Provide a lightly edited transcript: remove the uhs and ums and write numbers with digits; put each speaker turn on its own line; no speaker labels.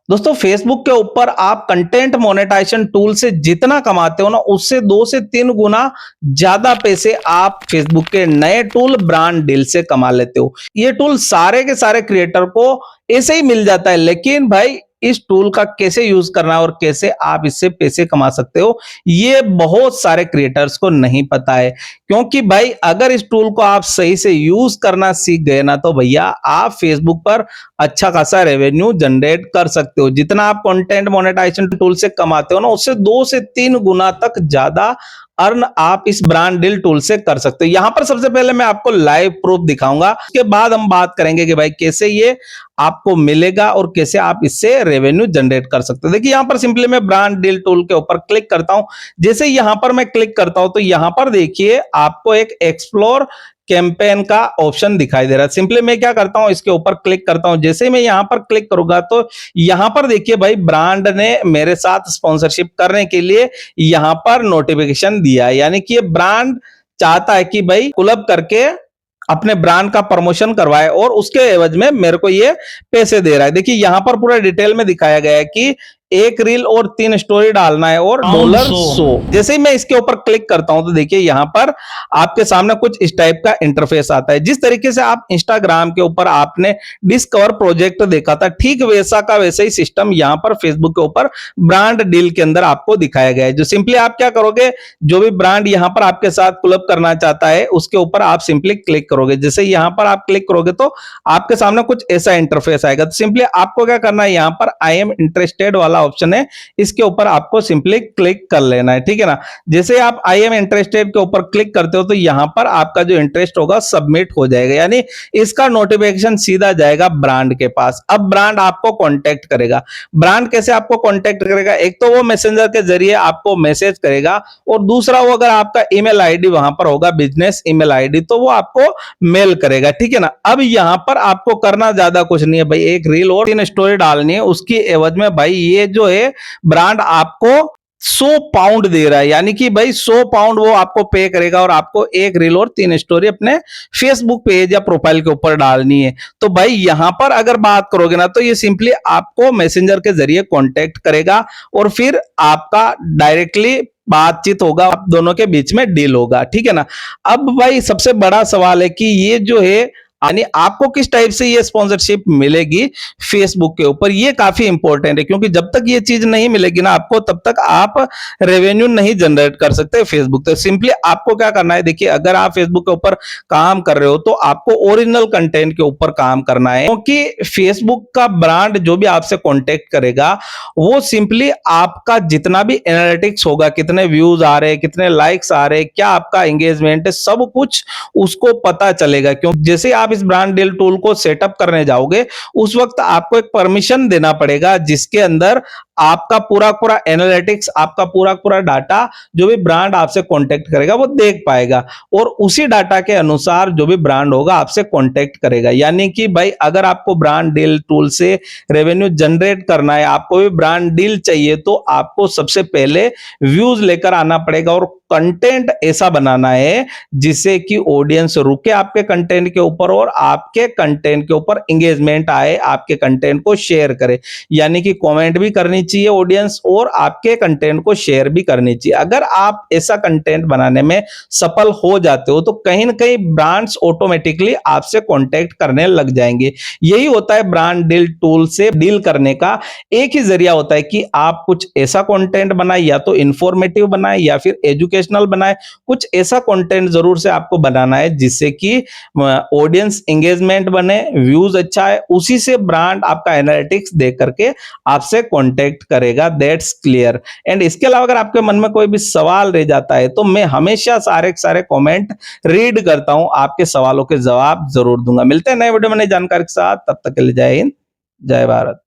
दोस्तों फेसबुक के ऊपर आप कंटेंट मोनेटाइजेशन टूल से जितना कमाते हो ना, उससे 2 से 3 गुना ज्यादा पैसे आप फेसबुक के नए टूल ब्रांड डील से कमा लेते हो। ये टूल सारे के सारे क्रिएटर को ऐसे ही मिल जाता है, लेकिन भाई इस टूल का कैसे यूज करना है और कैसे आप इससे पैसे कमा सकते हो, ये बहुत सारे क्रिएटर्स को नहीं पता है। क्योंकि भाई अगर इस टूल को आप सही से यूज करना सीख गए ना, तो भैया आप फेसबुक पर अच्छा खासा रेवेन्यू जनरेट कर सकते हो। जितना आप कंटेंट मोनेटाइजेशन टूल से कमाते हो ना, उससे 2 से 3 गुना तक ज्यादा अर्न आप इस ब्रांड डील टूल से कर सकते हो। यहां पर सबसे पहले मैं आपको लाइव प्रूफ दिखाऊंगा, उसके बाद हम बात करेंगे कि भाई कैसे ये आपको मिलेगा और कैसे आप इससे रेवेन्यू जनरेट कर सकते हो। देखिए यहां पर सिंपली मैं ब्रांड डील टूल के ऊपर क्लिक करता हूं। जैसे यहां पर मैं क्लिक करता हूं तो यहां पर देखिए आपको एक एक्सप्लोर कैंपेन का ऑप्शन दिखाई दे रहा है। सिंपली मैं क्या करता हूं, इसके ऊपर क्लिक करता हूं। जैसे मैं यहां पर क्लिक करूंगा तो यहां पर देखिए भाई ब्रांड ने मेरे साथ स्पॉन्सरशिप करने के लिए यहां पर नोटिफिकेशन दिया है। यानी कि ये ब्रांड चाहता है कि भाई क्लब करके अपने ब्रांड का प्रमोशन करवाए और उसके एवज में मेरे को ये पैसे दे रहा है। देखिए यहां पर पूरा डिटेल में दिखाया गया है कि 1 रील और 3 स्टोरी डालना है और $100। जैसे ही मैं इसके ऊपर क्लिक करता हूं तो देखिए यहां पर आपके सामने कुछ इस टाइप का इंटरफेस आता है। जिस तरीके से आप इंस्टाग्राम के ऊपर आपने डिस्कवर प्रोजेक्ट देखा था, ठीक वैसा का वैसा ही सिस्टम यहां पर फेसबुक के ऊपर ब्रांड डील के अंदर आपको दिखाया गया है। जो सिंपली आप क्या करोगे, जो भी ब्रांड यहां पर आपके साथ क्लब करना चाहता है उसके ऊपर आप सिंपली क्लिक करोगे। जैसे यहां पर आप क्लिक करोगे तो आपके सामने कुछ ऐसा इंटरफेस आएगा। तो सिंपली आपको क्या करना है, यहां पर आई एम इंटरेस्टेड वाला ऑप्शन है, इसके ऊपर आपको सिंपली क्लिक कर लेना है। ठीक है ना। जैसे आप आई एम इंटरेस्टेड के ऊपर क्लिक करते हो तो यहां पर आपका जो इंटरेस्ट होगा सबमिट हो जाएगा, यानी इसका नोटिफिकेशन सीधा जाएगा ब्रांड के पास। अब ब्रांड आपको कांटेक्ट करेगा। ब्रांड कैसे आपको कांटेक्ट करेगा, एक तो वो मैसेंजर के जरिए आपको मैसेज करेगा और दूसरा वो अगर आपका ईमेल आईडी वहां पर होगा, बिजनेस ईमेल आईडी, तो वो आपको मेल करेगा। ठीक है ना। अब यहां पर आपको करना ज्यादा कुछ नहीं है भाई, 1 रील और 3 स्टोरी डालनी है। उसकी एवज में भाई ये जो है ब्रांड आपको 100 पाउंड दे रहा है, यानी कि भाई 100 पाउंड वो आपको पे करेगा और आपको 1 रील और 3 स्टोरी अपने फेसबुक पेज या प्रोफाइल के ऊपर डालनी है। तो भाई यहां पर अगर बात करोगे ना, तो ये सिंपली आपको मैसेंजर के जरिए कांटेक्ट करेगा और फिर आपका डायरेक्टली बातचीत होगा, आप दोनों के बीच में डील होगा। ठीक है ना। अब भाई सबसे बड़ा सवाल है कि ये जो है, यानी आपको किस टाइप से ये स्पॉन्सरशिप मिलेगी फेसबुक के ऊपर, ये काफी इंपॉर्टेंट है। क्योंकि जब तक ये चीज नहीं मिलेगी ना आपको, तब तक आप रेवेन्यू नहीं जनरेट कर सकते फेसबुक। तो सिंपली आपको क्या करना है, देखिए अगर आप फेसबुक के ऊपर काम कर रहे हो तो आपको ओरिजिनल कंटेंट के ऊपर काम करना है। क्योंकि फेसबुक का ब्रांड जो भी आपसे कॉन्टेक्ट करेगा, वो सिंपली आपका जितना भी एनालिटिक्स होगा, कितने व्यूज आ रहे हैं, कितने लाइक्स आ रहे हैं, क्या आपका एंगेजमेंट है, सब कुछ उसको पता चलेगा। क्यों, जैसे आप इस ब्रांड डील टूल को सेटअप करने जाओगे, उस वक्त आपको एक परमिशन देना पड़ेगा, जिसके अंदर आपका पूरा पूरा एनालिटिक्स, आपका पूरा पूरा डाटा जो भी ब्रांड आपसे कांटेक्ट करेगा वो देख पाएगा और उसी डाटा के अनुसार जो भी ब्रांड होगा आपसे कांटेक्ट करेगा। यानी कि भाई अगर आपको ब्रांड डील टूल से रेवेन्यू जनरेट करना है, आपको भी ब्रांड डील चाहिए, तो आपको सबसे पहले व्यूज लेकर आना पड़ेगा और कंटेंट ऐसा बनाना है जिससे कि ऑडियंस रुके आपके कंटेंट के ऊपर और आपके कंटेंट के ऊपर एंगेजमेंट आए, आपके कंटेंट को शेयर करे। यानी कि कमेंट भी करनी चाहिए ऑडियंस और आपके कंटेंट को शेयर भी करनी चाहिए। अगर आप ऐसा कंटेंट बनाने में सफल हो जाते हो तो कहीं ना कहीं ब्रांड्स ऑटोमेटिकली आपसे कांटेक्ट करने लग जाएंगे। यही होता है ब्रांड डील टूल से डील करने का एक ही जरिया होता है कि आप कुछ ऐसा कंटेंट बनाए, या तो इंफॉर्मेटिव बनाए या फिर एजुकेशनल बनाए। कुछ ऐसा कंटेंट जरूर से आपको बनाना है जिससे कि ऑडियंस एंगेजमेंट बने, व्यूज अच्छा है, उसी से ब्रांड आपका एनालिटिक्स देख करके आपसे कांटेक्ट करेगा। That's clear. एंड इसके अलावा अगर आपके मन में कोई भी सवाल रह जाता है तो मैं हमेशा सारे के सारे कमेंट रीड करता हूं, आपके सवालों के जवाब जरूर दूंगा। मिलते हैं नए वीडियो में नई जानकारी के साथ, तब तक के लिए जय हिंद, जय भारत।